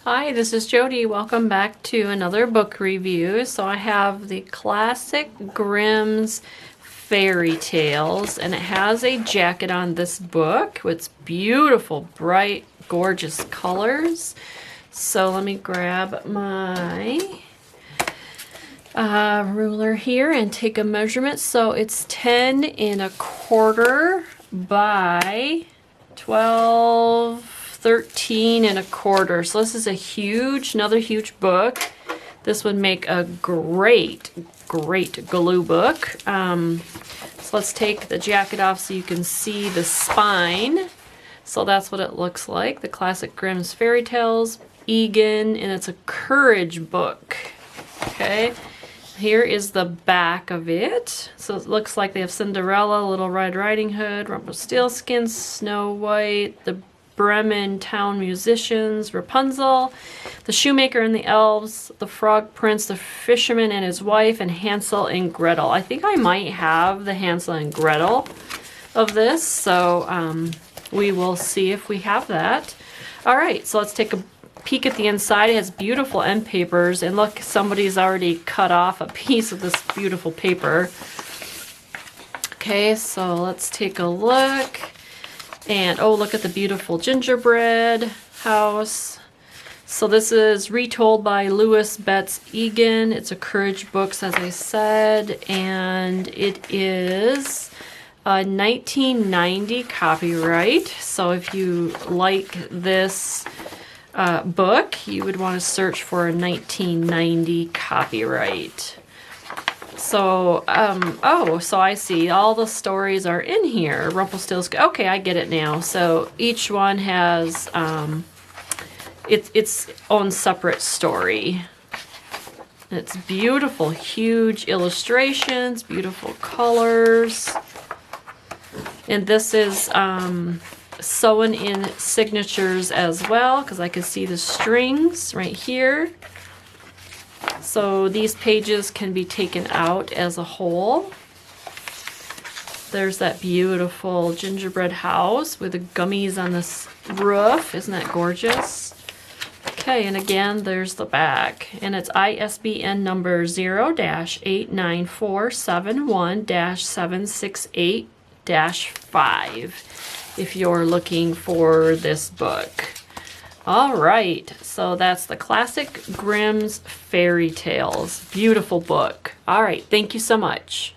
Hi, this is Jody. Welcome back to another book review. So I have the classic Grimm's Fairy Tales, and it has a jacket on this book with beautiful, bright, gorgeous colors. So let me grab my ruler here and take a measurement. So it's 10 1/4 by 12, 13 1/4. So this is another huge book. This would make a great glue book. So let's take the jacket off so you can see the spine. So that's what it looks like. The classic Grimm's Fairy Tales, Egan, and it's a courage book. Okay. Here is the back of it. So it looks like they have Cinderella, Little Red Riding Hood, Rumpelstiltskin, Snow White, the Bremen town musicians, Rapunzel, the shoemaker and the elves, the frog prince, the fisherman and his wife, and Hansel and Gretel. I think I might have the Hansel and Gretel of this, so we will see if we have that. All right, so let's take a peek at the inside. It has beautiful end papers, and look, somebody's already cut off a piece of this beautiful paper. Okay, so let's take a look. And oh, look at the beautiful gingerbread house. So this is retold by Louis Betts Egan. It's a courage books, as I said, and it is a 1990 copyright. So if you like this book, you would want to search for a 1990 copyright. So, oh, so I see all the stories are in here. Rumpelstiltskin. Okay, I get it now. So each one has its own separate story. It's beautiful, huge illustrations, beautiful colors. And this is sewn in signatures as well, because I can see the strings right here. So these pages can be taken out as a whole. There's that beautiful gingerbread house with the gummies on this roof. Isn't that gorgeous? Okay, and again, there's the back. And it's ISBN number 0-89471-768-5 if you're looking for this book. All right, so that's the classic Grimm's Fairy Tales. Beautiful book. All right, thank you so much.